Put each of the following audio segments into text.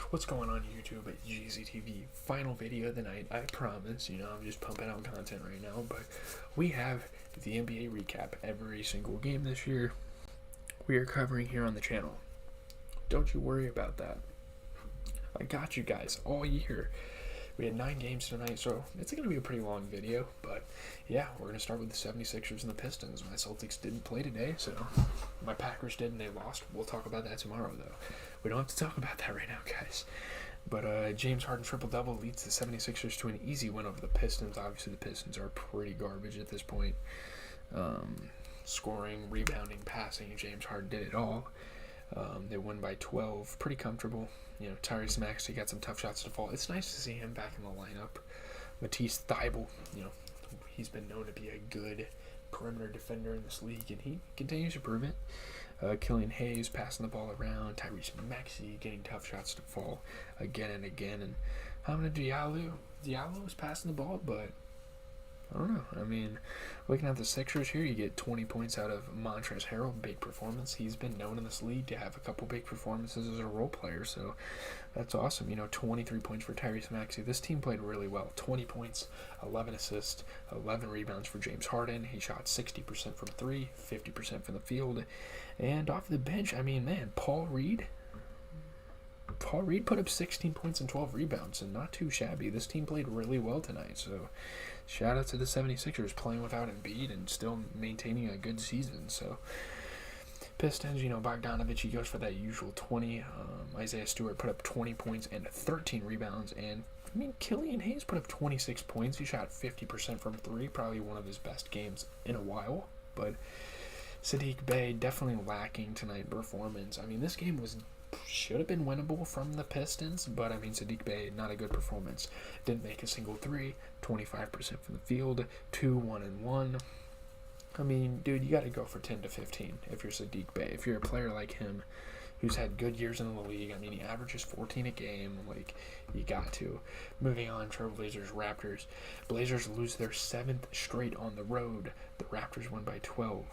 What's going on YouTube at GZTV? Final video of the night, I promise. I'm just pumping out content right now, but we have the NBA recap every single game this year. We are covering here on the channel. Don't you worry about that. I got you guys all year. We had 9 games tonight, so it's going to be a pretty long video, but yeah, we're going to start with the 76ers and the Pistons. My Celtics didn't play today, so my Packers did and they lost. We'll talk about that tomorrow, though. We don't have to talk about that right now, guys. But James Harden triple-double leads the 76ers to an easy win over the Pistons. Obviously, the Pistons are pretty garbage at this point. Scoring, rebounding, passing, James Harden did it all. They won by 12, pretty comfortable. Tyrese Maxey got some tough shots to fall. It's nice to see him back in the lineup. Matisse Thybulle, he's been known to be a good perimeter defender in this league, and he continues to prove it. Killian Hayes passing the ball around. Tyrese Maxey getting tough shots to fall again and again. And Hamidou Diallo is passing the ball, but I don't know. Looking at the Sixers here, you get 20 points out of Montrezl Harrell. Big performance. He's been known in this league to have a couple big performances as a role player, so that's awesome. 23 points for Tyrese Maxey. This team played really well. 20 points, 11 assists, 11 rebounds for James Harden. He shot 60% from 3, 50% from the field. And off the bench, Paul Reed put up 16 points and 12 rebounds, and not too shabby. This team played really well tonight, so shout out to the 76ers playing without Embiid and still maintaining a good season. So Pistons, Bogdanovich, he goes for that usual 20. Isaiah Stewart put up 20 points and 13 rebounds, and Killian Hayes put up 26 points. He shot 50% from 3, probably one of his best games in a while, but Saddiq Bey definitely lacking tonight in performance. This game should have been winnable from the Pistons, but Saddiq Bey, not a good performance. Didn't make a single 3, 25% from the field, 2 1-1. Dude, you got to go for 10 to 15 if you're Saddiq Bey. If you're a player like him who's had good years in the league, he averages 14 a game, you got to. Moving on, Trailblazers, Raptors. Blazers lose their 7th straight on the road. The Raptors won by 12.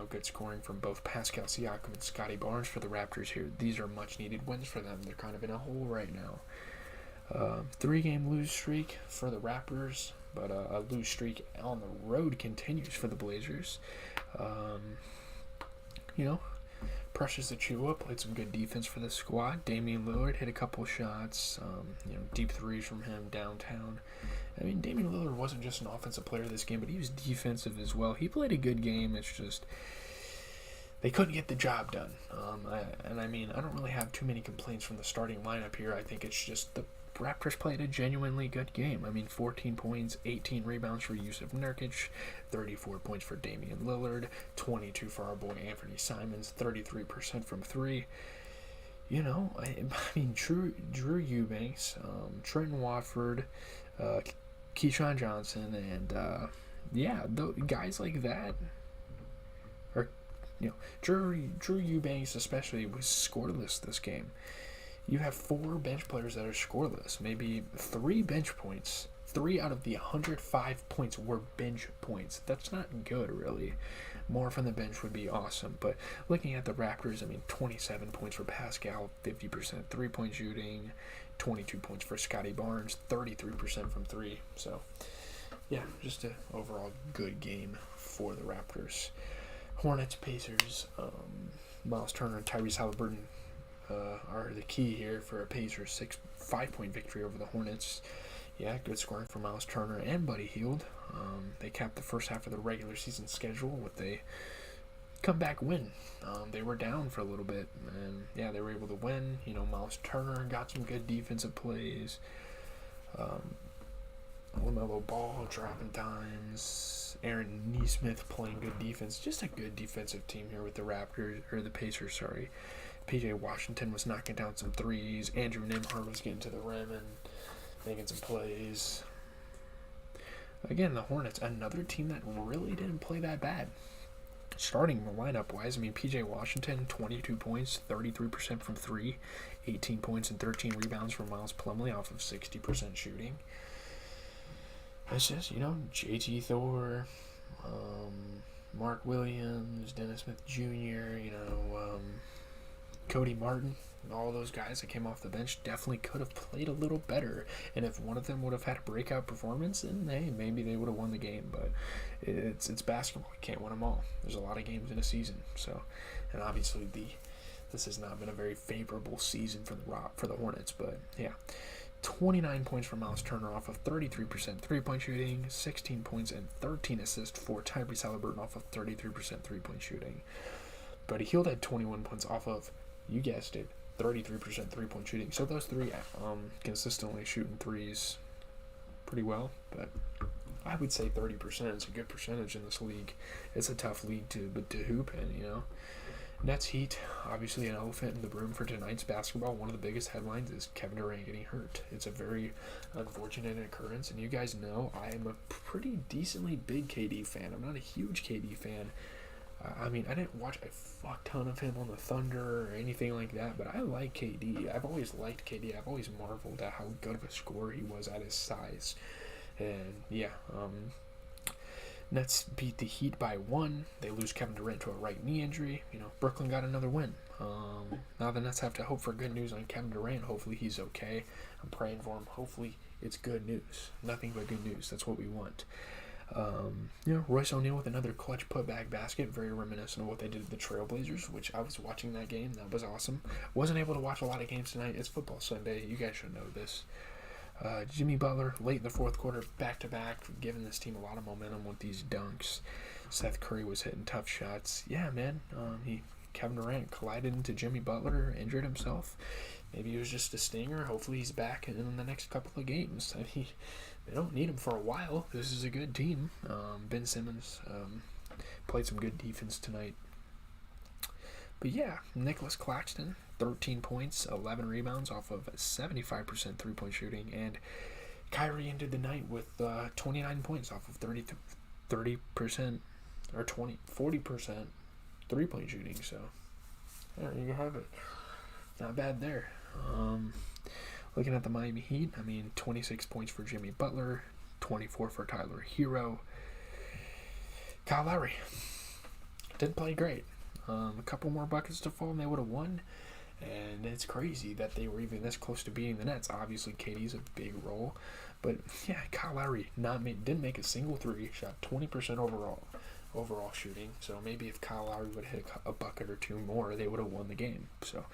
Good scoring from both Pascal Siakam and Scotty Barnes for the Raptors here. These are much-needed wins for them. They're kind of in a hole right now. 3-game lose streak for the Raptors, but a lose streak on the road continues for the Blazers. Precious Achiuwa played some good defense for the squad. Damian Lillard hit a couple shots, deep threes from him downtown. Damian Lillard wasn't just an offensive player this game, but he was defensive as well. He played a good game. It's just they couldn't get the job done. I don't really have too many complaints from the starting lineup here. I think it's just the Raptors played a genuinely good game. 14 points, 18 rebounds for Jusuf Nurkic, 34 points for Damian Lillard, 22 for our boy Anthony Simons, 33% from 3. Drew Eubanks, Trenton Watford, Keyshawn Johnson, and guys like that. Drew Eubanks especially was scoreless this game. You have 4 bench players that are scoreless. Maybe 3 bench points. 3 out of the 105 points were bench points. That's not good, really. More from the bench would be awesome. But looking at the Raptors, 27 points for Pascal, 50% 3-point shooting, 22 points for Scotty Barnes, 33% from 3. So, yeah, just an overall good game for the Raptors. Hornets, Pacers, Miles Turner and Tyrese Halliburton are the key here for a Pacers 5-point victory over the Hornets. Yeah, good scoring for Miles Turner and Buddy Hield. They capped the first half of the regular season schedule with a comeback win. They were down for a little bit, and yeah, they were able to win. Miles Turner got some good defensive plays. LaMelo Ball dropping dimes. Aaron Nesmith playing good defense. Just a good defensive team here with the Pacers, sorry. PJ Washington was knocking down some threes. Andrew Nembhard was getting to the rim and making some plays. Again, the Hornets, another team that really didn't play that bad. Starting lineup-wise, PJ Washington, 22 points, 33% from 3, 18 points and 13 rebounds from Miles Plumlee off of 60% shooting. It's just, JT Thor, Mark Williams, Dennis Smith Jr., Cody Martin, all those guys that came off the bench definitely could have played a little better. And if one of them would have had a breakout performance, then hey, maybe they would have won the game. But it's basketball. You can't win them all. There's a lot of games in a season. So, and obviously this has not been a very favorable season for the Hornets. But yeah. 29 points for Miles Turner off of 33% three-point shooting, 16 points and 13 assists for Tyrese Haliburton off of 33% three-point shooting. Buddy Hield had 21 points off of, you guessed it, 33% three-point shooting. So those three consistently shooting threes pretty well, but I would say 30% is a good percentage in this league. It's a tough league to hoop in, you know. Nets Heat, obviously an elephant in the room for tonight's basketball. One of the biggest headlines is Kevin Durant getting hurt. It's a very unfortunate occurrence, and you guys know I am a pretty decently big KD fan. I'm not a huge KD fan. I mean, I didn't watch a fuck ton of him on the Thunder or anything like that, but I like KD. I've always liked KD. I've always marveled at how good of a scorer he was at his size. And yeah, Nets beat the Heat by 1. They lose Kevin Durant to a right knee injury. You know, Brooklyn got another win. Now the Nets have to hope for good news on Kevin Durant. Hopefully he's okay. I'm praying for him. Hopefully it's good news. Nothing but good news. That's what we want. You know, Royce O'Neal with another clutch putback basket. Very reminiscent of what they did to the Trailblazers, which I was watching that game. That was awesome. Wasn't able to watch a lot of games tonight. It's football Sunday. You guys should know this. Jimmy Butler, late in the fourth quarter, back-to-back, giving this team a lot of momentum with these dunks. Seth Curry was hitting tough shots. Yeah, man. Kevin Durant collided into Jimmy Butler, injured himself. Maybe it was just a stinger. Hopefully he's back in the next couple of games. I mean, they don't need him for a while. This is a good team. Ben Simmons played some good defense tonight. But yeah, Nicholas Claxton, 13 points, 11 rebounds off of 75% three-point shooting. And Kyrie ended the night with 29 points off of 30% or 40% three-point shooting. So there you have it. Not bad there. Looking at the Miami Heat, I mean, 26 points for Jimmy Butler, 24 for Tyler Hero. Kyle Lowry didn't play great. A couple more buckets to fall and they would have won. And it's crazy that they were even this close to beating the Nets. Obviously, KD's a big role. But, yeah, Kyle Lowry didn't make a single three. Shot 20% overall shooting. So maybe if Kyle Lowry would hit a bucket or two more, they would have won the game. So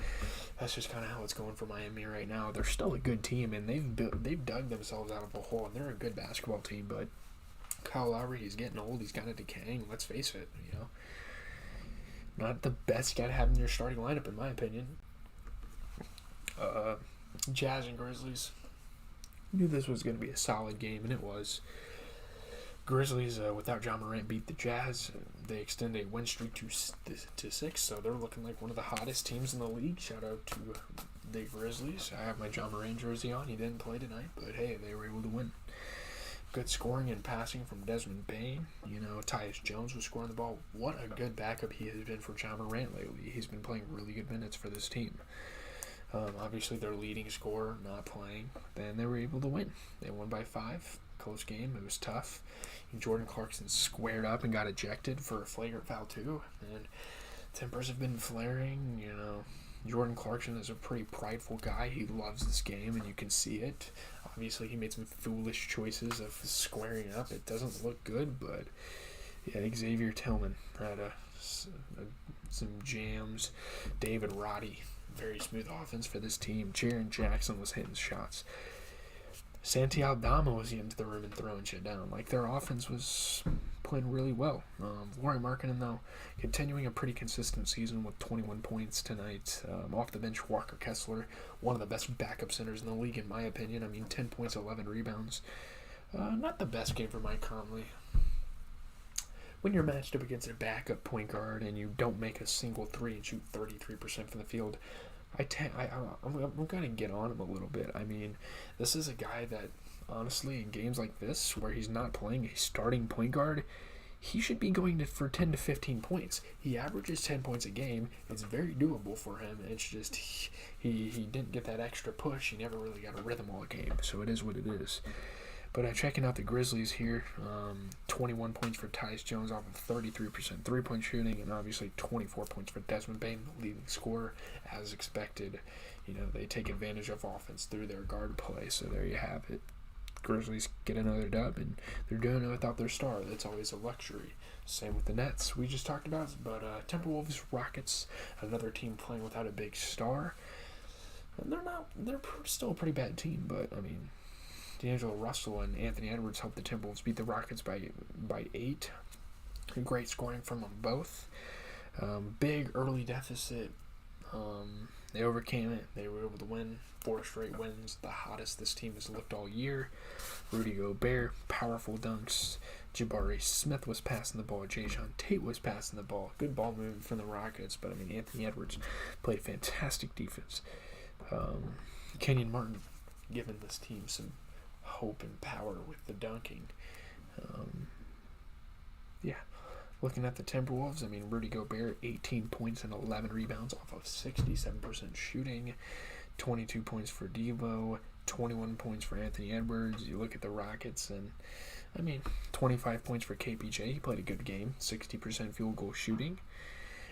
that's just kind of how it's going for Miami right now. They're still a good team, and they've dug themselves out of a hole, and they're a good basketball team. But Kyle Lowry, he's getting old. He's kind of decaying. Let's face it, you know. Not the best guy to have in your starting lineup, in my opinion. Jazz and Grizzlies. Knew this was going to be a solid game, and it was. Grizzlies, without Ja Morant, beat the Jazz. They extend a win streak to 6, so they're looking like one of the hottest teams in the league. Shout out to the Grizzlies. I have my Ja Morant jersey on. He didn't play tonight, but hey, they were able to win. Good scoring and passing from Desmond Bane. You know, Tyus Jones was scoring the ball. What a good backup he has been for Ja Morant lately. He's been playing really good minutes for this team. Obviously, their leading scorer not playing. Then they were able to win. They won by 5. Close game. It was tough. And Jordan Clarkson squared up and got ejected for a flagrant foul, too. And tempers have been flaring. You know, Jordan Clarkson is a pretty prideful guy. He loves this game, and you can see it. Obviously, he made some foolish choices of squaring up. It doesn't look good, but yeah, Xavier Tillman had some jams. David Roddy, very smooth offense for this team. Jaren Jackson was hitting shots. Santi Aldama was getting to the rim and throwing shit down. Like, their offense was playing really well. Lauri Markkanen, though, continuing a pretty consistent season with 21 points tonight. Off the bench, Walker Kessler, one of the best backup centers in the league, in my opinion. I mean, 10 points, 11 rebounds. Not the best game for Mike Conley. When you're matched up against a backup point guard and you don't make a single three and shoot 33% from the field, I'm going to get on him a little bit. I mean, this is a guy that, honestly, in games like this, where he's not playing a starting point guard, he should be going for 10 to 15 points. He averages 10 points a game. It's very doable for him. It's just he didn't get that extra push. He never really got a rhythm all game, so it is what it is. But checking out the Grizzlies here, 21 points for Tyus Jones off of 33% three-point shooting, and obviously 24 points for Desmond Bane, the leading scorer, as expected. They take advantage of offense through their guard play, so there you have it. Grizzlies get another dub, and they're doing it without their star. That's always a luxury. Same with the Nets we just talked about, but Timberwolves, Rockets, another team playing without a big star. And they're still a pretty bad team, but D'Angelo Russell and Anthony Edwards helped the Timberwolves beat the Rockets by 8. Great scoring from them both. Big early deficit. They overcame it. They were able to win 4 straight wins, the hottest this team has looked all year. Rudy Gobert, powerful dunks. Jabari Smith was passing the ball. Jae'Sean Tate was passing the ball. Good ball movement from the Rockets, but Anthony Edwards played fantastic defense. Kenyon Martin giving this team some hope and power with the dunking. Looking at the Timberwolves, Rudy Gobert, 18 points and 11 rebounds off of 67% shooting, 22 points for Devo, 21 points for Anthony Edwards. You look at the Rockets, and 25 points for KPJ. He played a good game, 60% field goal shooting.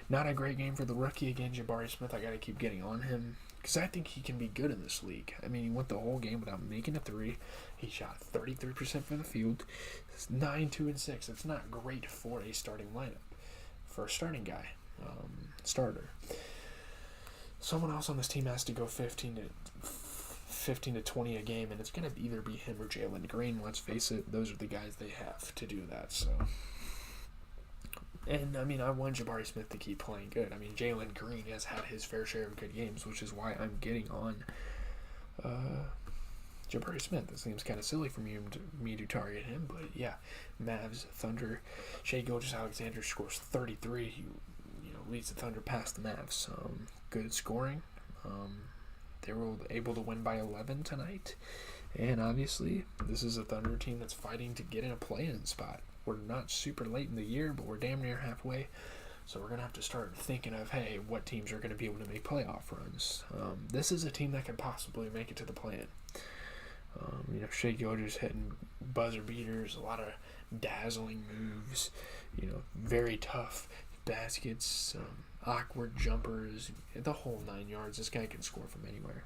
Not a great game for the rookie. Again, Jabari Smith, I got to keep getting on him because I think he can be good in this league. He went the whole game without making a 3. He shot 33% from the field. It's 9, 2, and 6. It's not great for a starting lineup, for a starting guy, starter. Someone else on this team has to go 15 to 20 a game, and it's going to either be him or Jalen Green. Let's face it, those are the guys they have to do that. So. And, I want Jabari Smith to keep playing good. Jalen Green has had his fair share of good games, which is why I'm getting on Jabari Smith. It seems kind of silly for me to target him, but yeah. Mavs, Thunder, Shai Gilgeous-Alexander scores 33. He leads the Thunder past the Mavs. Good scoring. They were able to win by 11 tonight. And obviously, this is a Thunder team that's fighting to get in a play-in spot. We're not super late in the year, but we're damn near halfway. So we're going to have to start thinking of, hey, what teams are going to be able to make playoff runs. This is a team that could possibly make it to the play-in. Shai Gilgeous hitting buzzer beaters, a lot of dazzling moves, very tough baskets, awkward jumpers, the whole 9 yards. This guy can score from anywhere.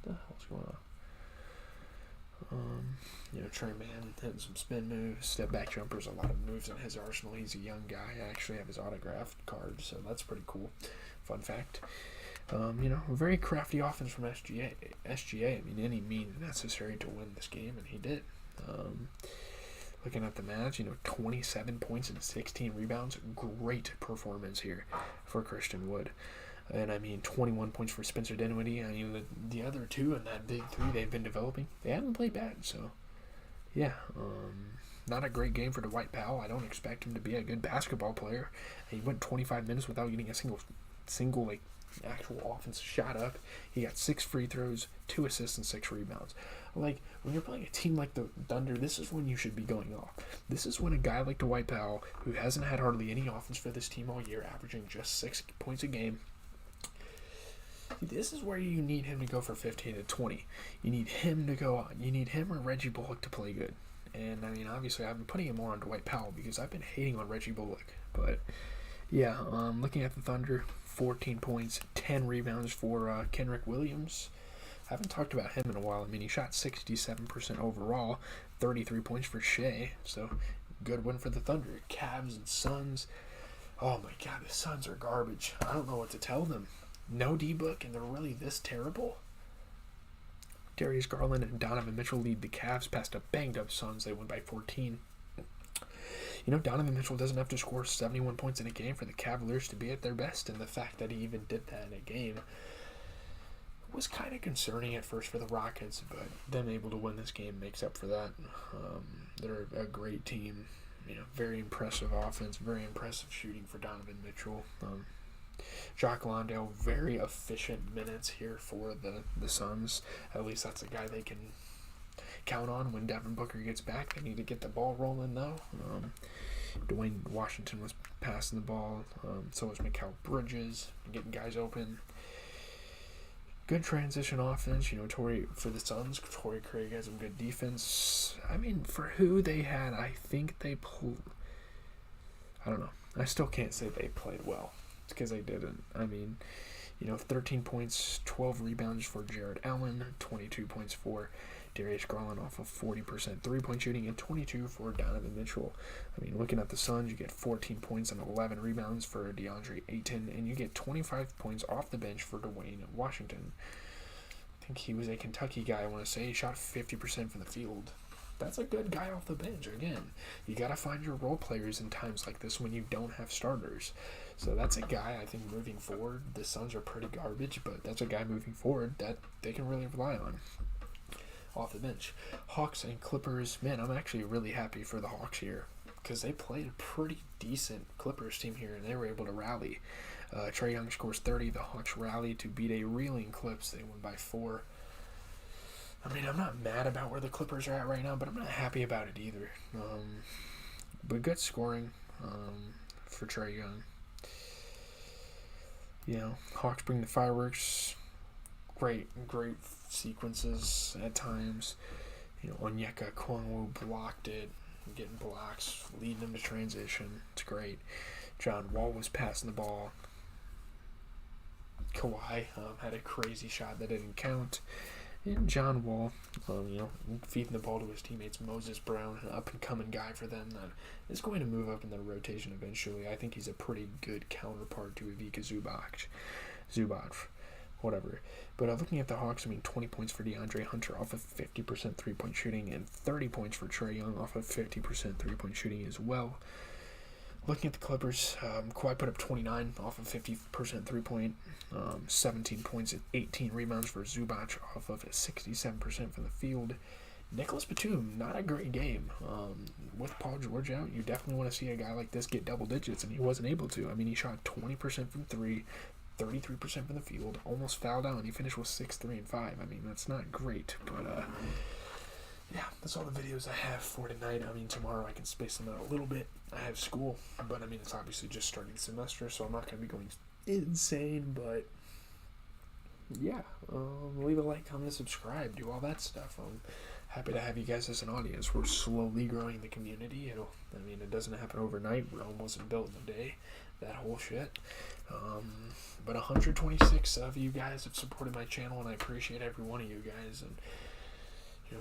What the hell's going on? Trey Mann hitting some spin moves, step back jumpers, a lot of moves on his arsenal. He's a young guy. I actually have his autographed card, so that's pretty cool. Fun fact. A very crafty offense from SGA. Any means necessary to win this game, and he did. Looking at the Mavs, 27 points and 16 rebounds. Great performance here for Christian Wood. And 21 points for Spencer Dinwiddie. The other two and that big 3 they've been developing, they haven't played bad. So, yeah, not a great game for Dwight Powell. I don't expect him to be a good basketball player. He went 25 minutes without getting a single actual offensive shot up. He got 6 free throws, 2 assists, and 6 rebounds. When you're playing a team like the Thunder, this is when you should be going off. This is when a guy like Dwight Powell, who hasn't had hardly any offense for this team all year, averaging just 6 points a game, this is where you need him to go for 15 to 20. You need him to go on. You need him or Reggie Bullock to play good. And, obviously, I've been putting him more on Dwight Powell because I've been hating on Reggie Bullock. But, yeah, looking at the Thunder, 14 points, 10 rebounds for Kenrich Williams. I haven't talked about him in a while. He shot 67% overall, 33 points for Shai. So, good win for the Thunder. Cavs and Suns. Oh, my God, the Suns are garbage. I don't know what to tell them. No D-Book, and they're really this terrible? Darius Garland and Donovan Mitchell lead the Cavs past a banged-up Suns. They win by 14. Donovan Mitchell doesn't have to score 71 points in a game for the Cavaliers to be at their best, and the fact that he even did that in a game was kind of concerning at first for the Rockets, but them able to win this game makes up for that. They're a great team. Very impressive offense, very impressive shooting for Donovan Mitchell. Jacques Landale, very efficient minutes here for the Suns. At least that's a guy they can count on when Devin Booker gets back. They need to get the ball rolling, though. Dwayne Washington was passing the ball. So was Mikal Bridges, getting guys open. good transition offense. Torrey for the Suns. Torrey Craig has some good defense. I mean, for who they had, I think they I don't know. I still can't say they played well because they didn't. I mean, 13 points, 12 rebounds for Jared Allen, 22 points for Darius Garland off of 40% three-point shooting, and 22 for Donovan Mitchell. I mean, looking at the Suns, you get 14 points and 11 rebounds for DeAndre Ayton, and you get 25 points off the bench for Dwayne Washington. I think he was a Kentucky guy, I want to say. He shot 50% from the field. That's a good guy off the bench. Again, you got to find your role players in times like this when you don't have starters. So that's a guy I think moving forward. The Suns are pretty garbage, but that's a guy moving forward that they can really rely on off the bench. Hawks and Clippers. Man, I'm actually really happy for the Hawks here because they played a pretty decent Clippers team here, and they were able to rally. Trae Young scores 30. The Hawks rally to beat a reeling Clips. They won by 4. I mean, I'm not mad about where the Clippers are at right now, but I'm not happy about it either. But good scoring for Trae Young. Hawks bring the fireworks. Great sequences at times. Onyeka Okongwu blocked it, getting blocks, leading them to transition. It's great. John Wall was passing the ball. Kawhi had a crazy shot that didn't count. And John Wall, feeding the ball to his teammates. Moses Brown, an up-and-coming guy for them that is going to move up in the rotation eventually. I think he's a pretty good counterpart to Ivica Zubac, whatever. But looking at the Hawks, 20 points for DeAndre Hunter off of 50% three-point shooting, and 30 points for Trae Young off of 50% three-point shooting as well. Looking at the Clippers, Kawhi put up 29 off of 50% three-point, 17 points and 18 rebounds for Zubac off of 67% from the field. Nicholas Batum, not a great game. With Paul George out, you definitely want to see a guy like this get double digits, and he wasn't able to. He shot 20% from 3, 33% from the field, almost fouled out, and he finished with 6, 3, and 5. That's not great, but yeah, that's all the videos I have for tonight. Tomorrow I can space them out a little bit. I have school, but it's obviously just starting the semester, so I'm not going to be going insane, but yeah, leave a like, comment, subscribe, do all that stuff. I'm happy to have you guys as an audience. We're slowly growing the community. It doesn't happen overnight. Rome wasn't built in a day, that whole shit. But 126 of you guys have supported my channel, and I appreciate every one of you guys, and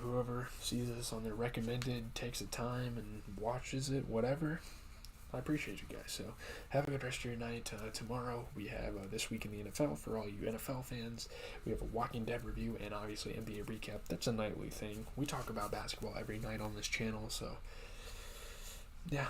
whoever sees this on their recommended, takes the time and watches it, whatever, I appreciate you guys. So have a good rest of your night. Tomorrow we have This Week in the NFL for all you NFL fans. We have a Walking Dead review and obviously NBA recap. That's a nightly thing. We talk about basketball every night on this channel. So yeah,